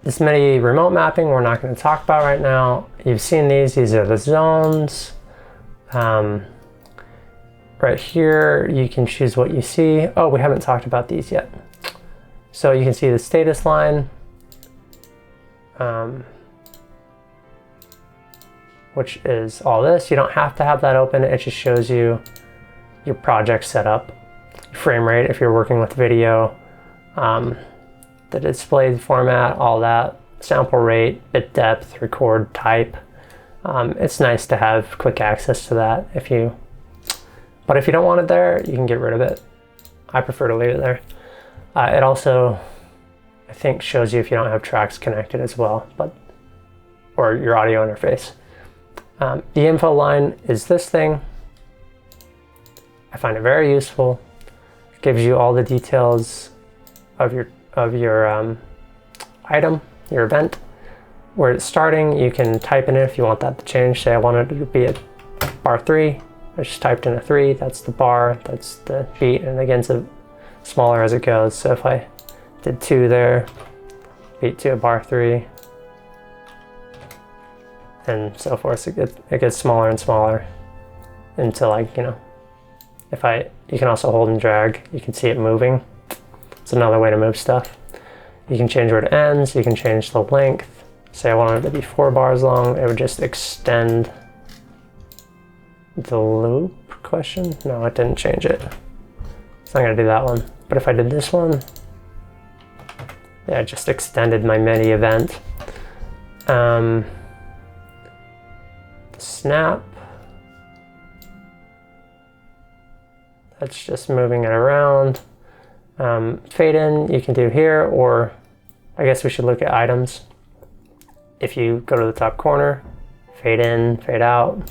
This MIDI remote mapping we're not going to talk about right now. You've seen these are the zones. Right here, you can choose what you see. Oh, we haven't talked about these yet. So you can see the status line, which is all this. You don't have to have that open. It just shows you your project setup, frame rate if you're working with video, the display format, all that, sample rate, bit depth, record type. It's nice to have quick access to that but if you don't want it there, you can get rid of it. I prefer to leave it there. It also, I think, shows you if you don't have tracks connected as well, or your audio interface. The info line is this thing. I find it very useful. It gives you all the details of your item, your event. Where it's starting, you can type in it if you want that to change. Say I wanted it to be at bar 3. I just typed in a 3. That's the bar. That's the beat, and again, it's smaller as it goes. So if I did 2 there, beat to a bar 3, and so forth, it gets smaller and smaller until, like, you know, you can also hold and drag. You can see it moving. It's another way to move stuff. You can change where it ends. You can change the length. Say I wanted it to be 4 bars long, it would just extend the loop question. No, it didn't change it. So I'm gonna do that one. But if I did this one, yeah, it just extended my Midi event. Snap. That's just moving it around. Fade in, you can do here, or I guess we should look at items. If you go to the top corner, fade in, fade out.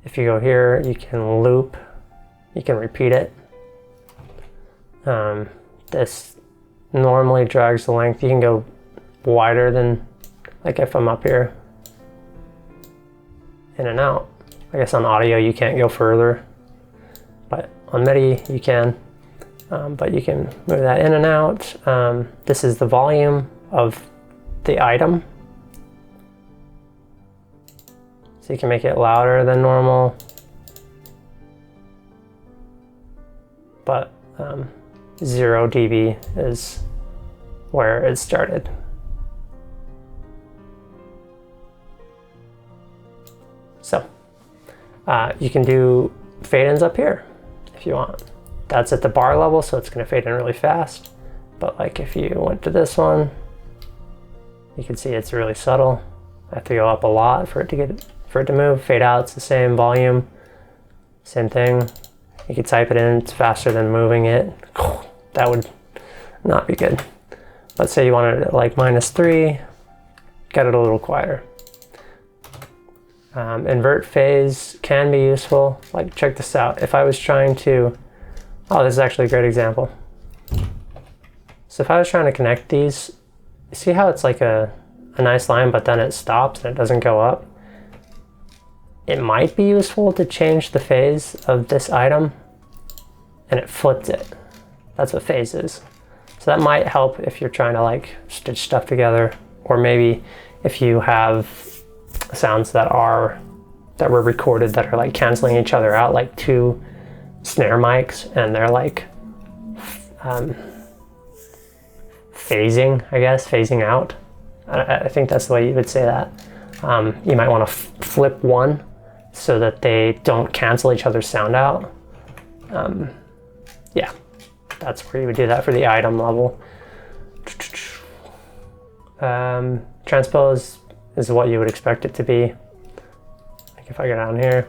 If you go here, you can loop, you can repeat it. This normally drags the length. You can go wider than, like if I'm up here, in and out. I guess on audio you can't go further, but on Midi you can. But you can move that in and out. This is the volume of the item. So you can make it louder than normal. But 0 dB is where it started. So you can do fade-ins up here if you want. That's at the bar level, so it's going to fade in really fast. But like if you went to this one, you can see it's really subtle. I have to go up a lot for it to move. Fade out, it's the same volume, same thing. You could type it in, it's faster than moving it. That would not be good. Let's say you wanted it like -3, get it a little quieter. Invert phase can be useful. Like, check this out. If I was trying to, oh, this is actually a great example. So if I was trying to connect these, see how it's like a nice line, but then it stops and it doesn't go up? It might be useful to change the phase of this item, and it flips it. That's what phase is. So that might help if you're trying to like stitch stuff together, or maybe if you have sounds that were recorded that are like canceling each other out, like 2 snare mics, and they're like phasing, I guess, phasing out. I think that's the way you would say that. You might want to flip one so that they don't cancel each other's sound out. Yeah, that's where you would do that for the item level. Transpose is what you would expect it to be. Like if I go down here.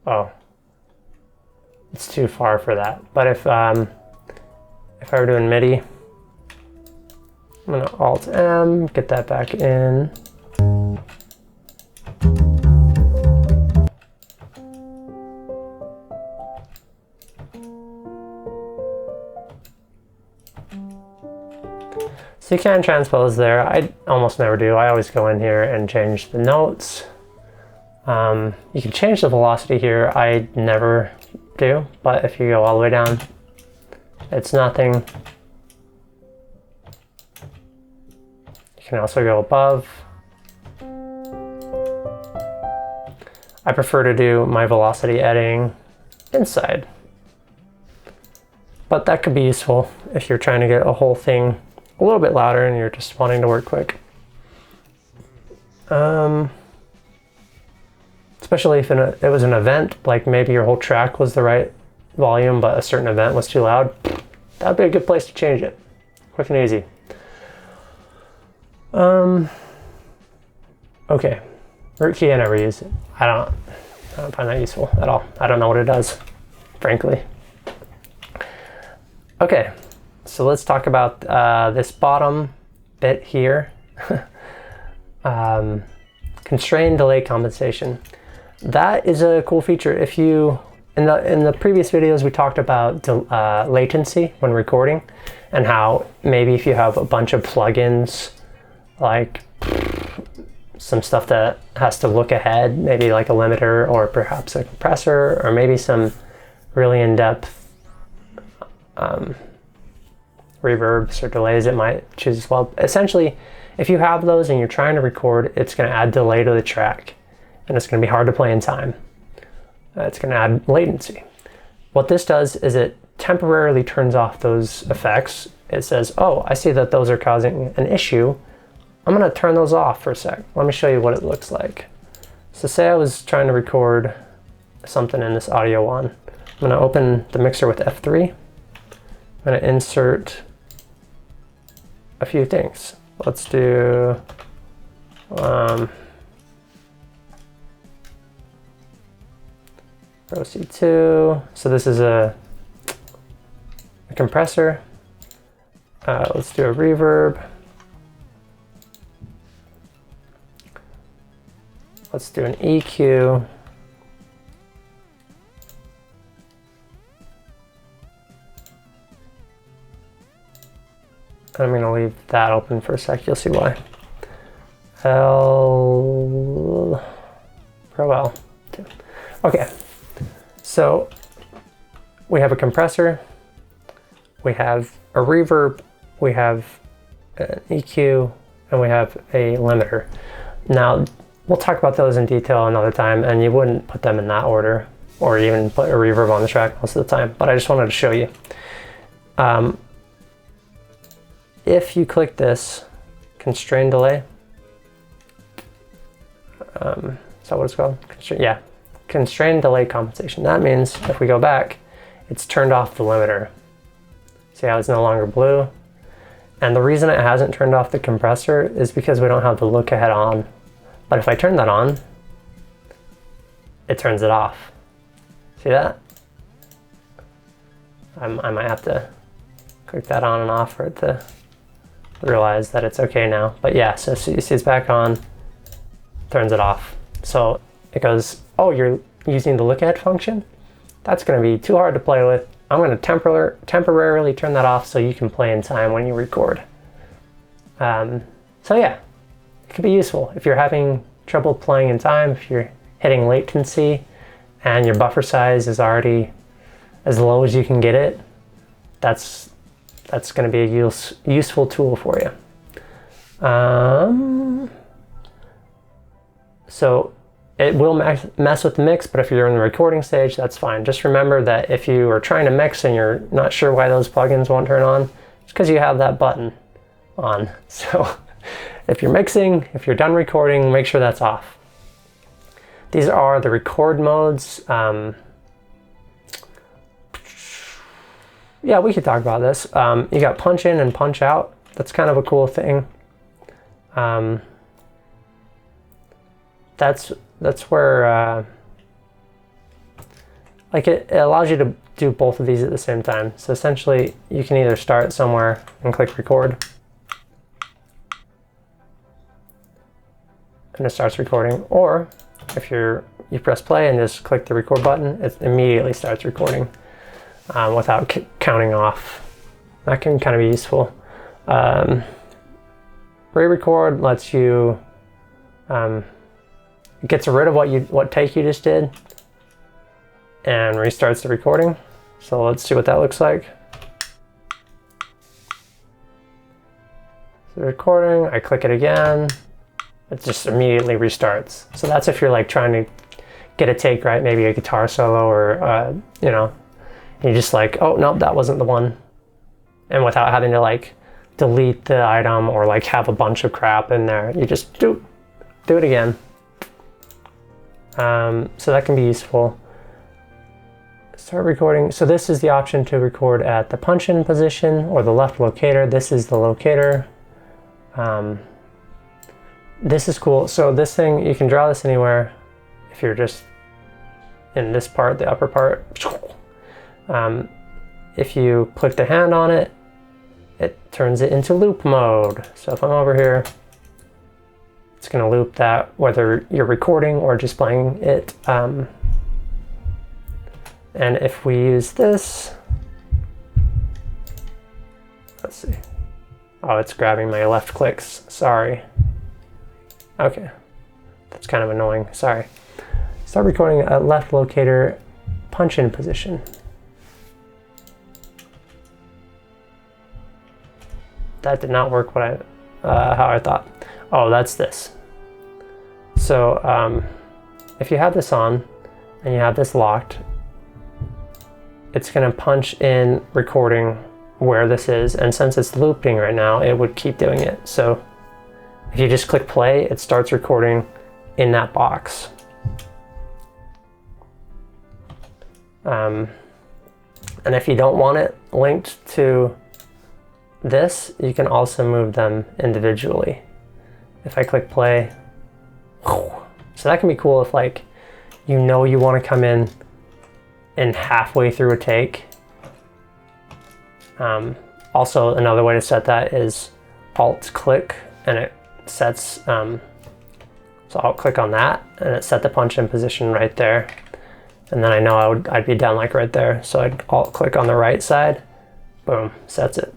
Oh, it's too far for that. But if I were doing Midi, I'm gonna Alt-M, get that back in. So you can transpose there. I almost never do. I always go in here and change the notes. You can change the velocity here. I never do, but if you go all the way down, It's nothing. You can also go above. I prefer to do my velocity editing inside. But that could be useful if you're trying to get a whole thing a little bit louder and you're just wanting to work quick. Especially if it was an event, like maybe your whole track was the right volume, but a certain event was too loud, that'd be a good place to change it. Quick and easy. Okay, root key, I never use it. I don't find that useful at all. I don't know what it does, frankly. Okay, so let's talk about this bottom bit here. Constrain delay compensation. That is a cool feature. If you, in the previous videos, we talked about latency when recording, and how maybe if you have a bunch of plugins, like some stuff that has to look ahead, maybe like a limiter or perhaps a compressor, or maybe some really in-depth reverbs or delays it might choose as well. Essentially, if you have those and you're trying to record, it's going to add delay to the track, and it's going to be hard to play in time. It's going to add latency. What this does is it temporarily turns off those effects. It says, oh, I see that those are causing an issue. I'm going to turn those off for a sec. Let me show you what it looks like. So say I was trying to record something in this audio one. I'm going to open the mixer with F3. I'm going to insert a few things. Let's do Pro C2. So this is a compressor. Let's do a reverb. Let's do an EQ. I'm going to leave that open for a sec. You'll see why. Pro L. Okay. So we have a compressor. We have a reverb. We have an EQ, and we have a limiter. Now, we'll talk about those in detail another time, and you wouldn't put them in that order, or even put a reverb on the track most of the time, but I just wanted to show you. If you click this constrain delay, is that what it's called? Constrain delay compensation. That means if we go back, it's turned off the limiter. See how it's no longer blue? And the reason it hasn't turned off the compressor is because we don't have the look ahead on. But if I turn that on, it turns it off. See that? I might have to click that on and off for it to realize that it's okay now. But yeah, so you see it's back on, turns it off. So it goes, oh, you're using the look ahead function? That's going to be too hard to play with. I'm going to temporarily turn that off so you can play in time when you record. So yeah, it could be useful if you're having trouble playing in time, if you're hitting latency and your buffer size is already as low as you can get it. That's going to be a useful tool for you. So it will mess with the mix, but if you're in the recording stage, that's fine. Just remember that if you are trying to mix and you're not sure why those plugins won't turn on, it's because you have that button on. So if you're mixing, if you're done recording, make sure that's off. These are the record modes. Yeah, we could talk about this. You got punch in and punch out. That's kind of a cool thing. That's where like it allows you to do both of these at the same time. So essentially, you can either start somewhere and click record, and it starts recording, or if you press play and just click the record button, it immediately starts recording. Without counting off. That can kind of be useful. Re-record lets you, it gets rid of what take you just did and restarts the recording. So let's see what that looks like. recording, I click it again, it just immediately restarts. So that's if you're like trying to get a take right, maybe a guitar solo or, you know, you're just like, oh, nope, that wasn't the one. And without having to like delete the item or like have a bunch of crap in there, you just do it again. So that can be useful. Start recording. So this is the option to record at the punch-in position or the left locator. This is the locator. This is cool. So this thing, you can draw this anywhere. If you're just in this part, the upper part, if you click the hand on it, it turns it into loop mode. So if I'm over here, it's going to loop that whether you're recording or just playing it. And if we use this, let's see. Oh, it's grabbing my left clicks. Sorry. Okay, that's kind of annoying. Sorry. Start recording at left locator punch-in position. That did not work how I thought. Oh, that's this. So if you have this on and you have this locked, it's going to punch in recording where this is, and since it's looping right now, it would keep doing it. So if you just click play, it starts recording in that box. And if you don't want it linked to this, you can also move them individually. If I click play, so that can be cool if like you know you want to come in halfway through a take. Also, another way to set that is Alt click, and it sets. So I'll click on that, and it set the punch in position right there. And then I know I'd be down like right there. So I'd Alt click on the right side, boom, sets it.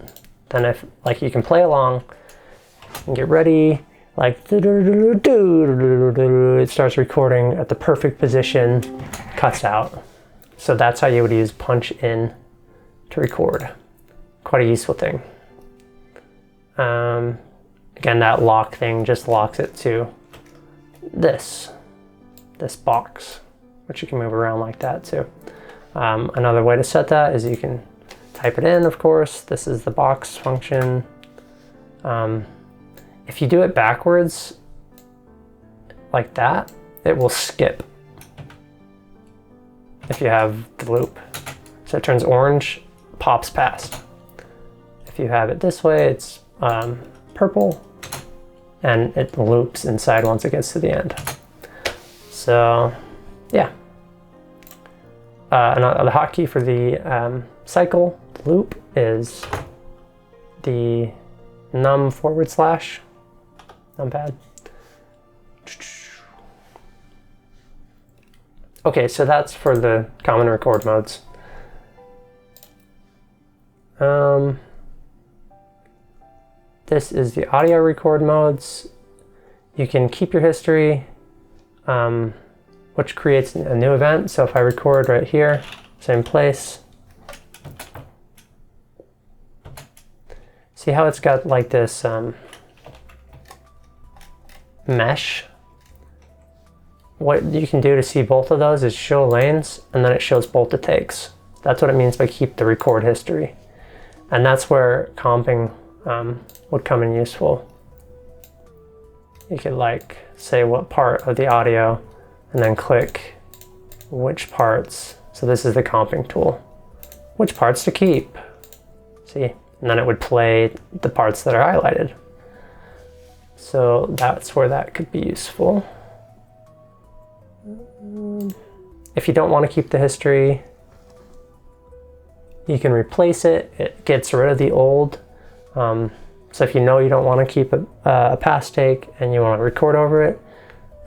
Then if like you can play along and get ready, like it starts recording at the perfect position, cuts out. So that's how you would use punch in to record. Quite a useful thing. Again, that lock thing just locks it to this box, which you can move around like that too. Another way to set that is you can type it in, of course. This is the box function. If you do it backwards, like that, it will skip if you have the loop. So it turns orange, pops past. If you have it this way, it's purple, and it loops inside once it gets to the end. So, yeah. The hotkey for the cycle loop is the num / numpad. Okay, so that's for the common record modes. This is the audio record modes. You can keep your history, which creates a new event. So if I record right here, same place, see how it's got like this mesh? What you can do to see both of those is show lanes, and then it shows both the takes. That's what it means by keep the record history. And that's where comping would come in useful. You could like say what part of the audio and then click which parts. So this is the comping tool. Which parts to keep. See? And then it would play the parts that are highlighted. So that's where that could be useful. If you don't want to keep the history, you can replace it. It gets rid of the old. So if you know you don't want to keep a past take and you want to record over it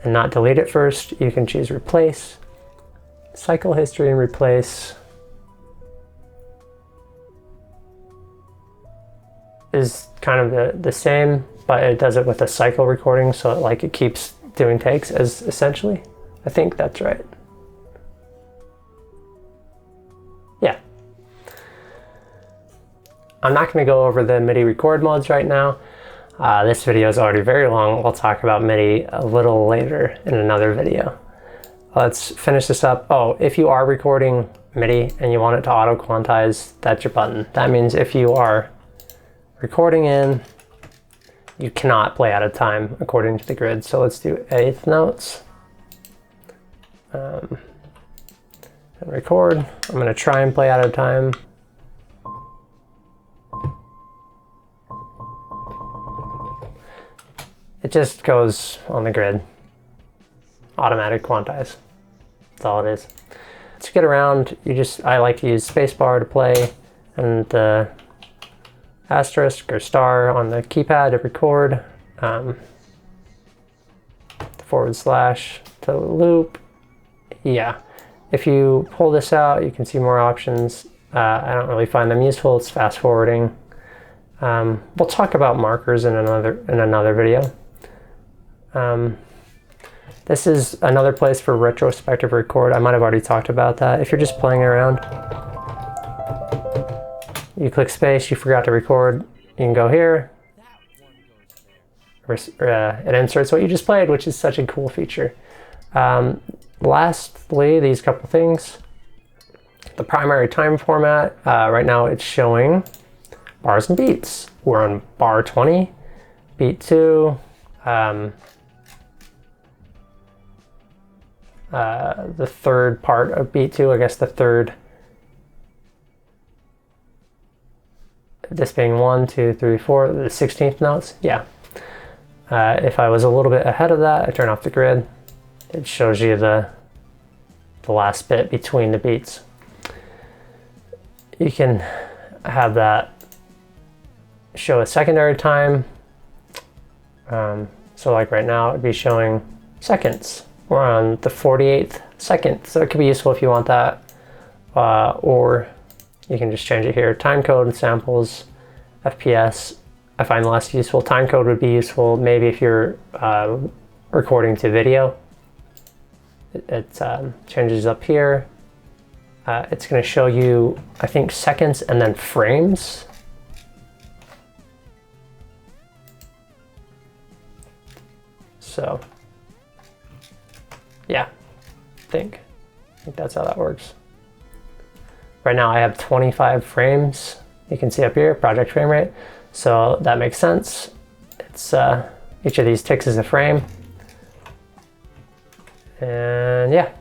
and not delete it first, you can choose replace, cycle history and replace. Is kind of the same, but it does it with a cycle recording, so like it keeps doing takes as essentially. I think that's right. Yeah. I'm not going to go over the MIDI record modes right now. This video is already very long. We'll talk about MIDI a little later in another video. Let's finish this up. Oh, if you are recording MIDI and you want it to auto quantize, that's your button. That means if you are recording in, you cannot play out of time according to the grid. So let's do eighth notes. And record. I'm going to try and play out of time. It just goes on the grid. Automatic quantize. That's all it is. To get around, I like to use spacebar to play, and the asterisk or star on the keypad to record, the / to loop. Yeah, if you pull this out, you can see more options. I don't really find them useful. It's fast forwarding. We'll talk about markers in another video. This is another place for retrospective record. I might have already talked about that. If you're just playing around, you click space, you forgot to record, you can go here. It inserts what you just played, which is such a cool feature. Lastly, these couple things. The primary time format, right now it's showing bars and beats. We're on bar 20, beat 2, the third part of beat 2, I guess the third, this being 1, 2, 3, 4, the 16th notes, yeah. If I was a little bit ahead of that, I turn off the grid. It shows you the last bit between the beats. You can have that show a secondary time. So like right now, it'd be showing seconds. We're on the 48th second, so it could be useful if you want that. Or you can just change it here. Timecode and samples, FPS, I find less useful. Timecode would be useful maybe if you're recording to video. It changes up here. It's going to show you, I think, seconds and then frames. So, yeah, I think that's how that works. Right now I have 25 frames. You can see up here, project frame rate. So that makes sense. It's each of these ticks is a frame. And yeah,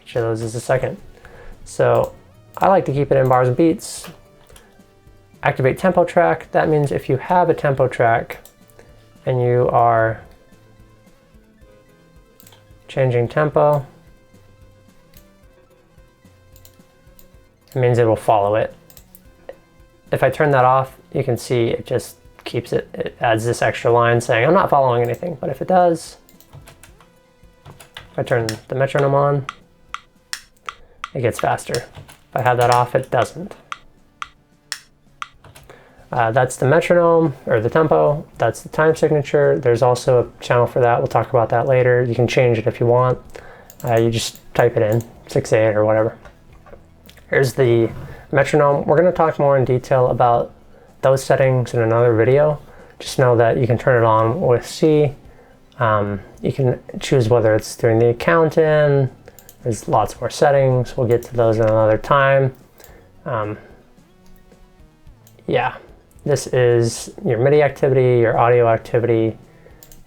each of those is a second. So I like to keep it in bars and beats. Activate tempo track. That means if you have a tempo track and you are changing tempo, it means it will follow it. If I turn that off, you can see it just keeps it. It adds this extra line saying I'm not following anything. But if it does, if I turn the metronome on, it gets faster. If I have that off, it doesn't. That's the metronome, or the tempo. That's the time signature. There's also a channel for that. We'll talk about that later. You can change it if you want. You just type it in, 6/8 or whatever. Here's the metronome. We're going to talk more in detail about those settings in another video. Just know that you can turn it on with C. You can choose whether it's doing the count in. There's lots more settings. We'll get to those in another time. Yeah. This is your MIDI activity, your audio activity,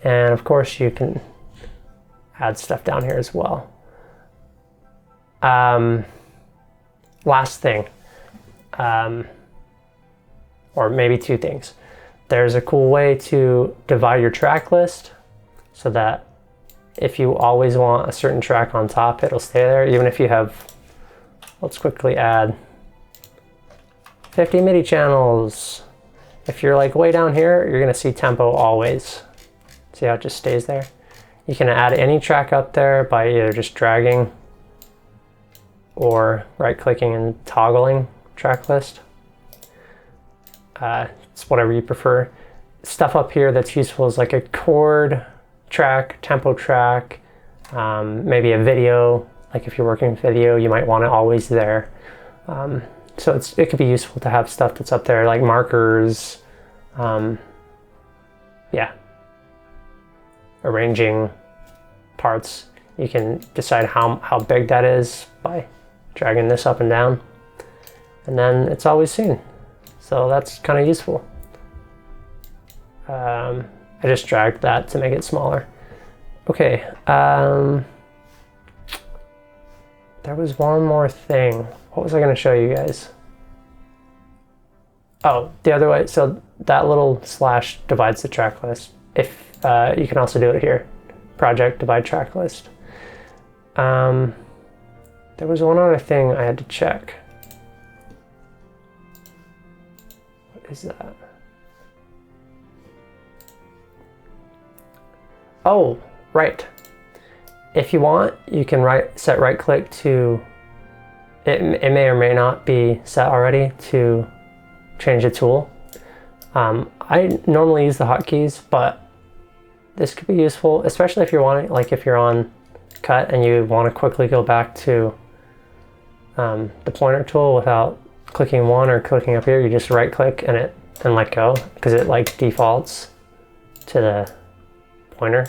and of course you can add stuff down here as well. Last thing, or maybe two things. There's a cool way to divide your track list so that if you always want a certain track on top, it'll stay there, even if you have, let's quickly add 50 MIDI channels. If you're like way down here, you're gonna see tempo always. See how it just stays there? You can add any track up there by either just dragging or right-clicking and toggling track list. It's whatever you prefer. Stuff up here that's useful is like a chord track, tempo track, maybe a video. Like if you're working with video, you might want it always there. So it could be useful to have stuff that's up there, like markers, yeah, arranging parts. You can decide how big that is by dragging this up and down, and then it's always seen. So that's kind of useful. I just dragged that to make it smaller. Okay, there was one more thing. What was I going to show you guys? Oh, the other way. So that little slash divides the track list. If you can also do it here. Project, divide track list. There was one other thing I had to check. What is that? Oh, right. If you want, you can set right click to, it may or may not be set already to change the tool. I normally use the hotkeys, but this could be useful, especially if you're wanting, like if you're on cut and you want to quickly go back to the pointer tool without clicking one or clicking up here. You just right click and let go, because it like defaults to the pointer.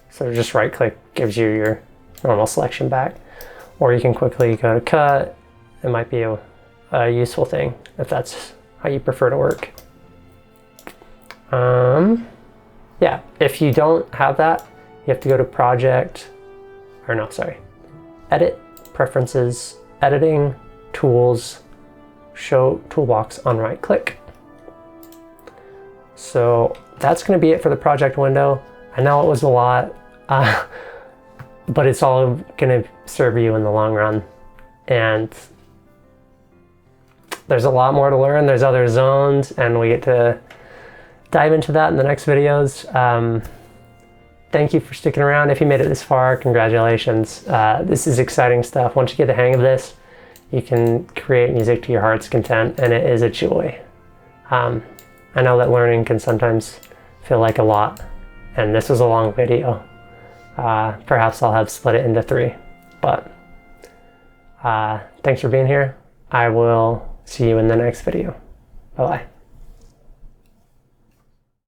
So just right click gives you your normal selection back. Or you can quickly go to cut. It might be a useful thing if that's how you prefer to work. Yeah, if you don't have that, you have to go to project, or no, sorry, edit, preferences, editing, tools, show toolbox on right click. So that's going to be it for the project window. I know it was a lot, but it's all going to serve you in the long run. And there's a lot more to learn. There's other zones, and we get to dive into that in the next videos. Thank you for sticking around. If you made it this far, congratulations. This is exciting stuff. Once you get the hang of this, you can create music to your heart's content, and it is a joy. I know that learning can sometimes feel like a lot, and this was a long video. Perhaps I'll have split it into 3, but thanks for being here. I will see you in the next video. Bye-bye.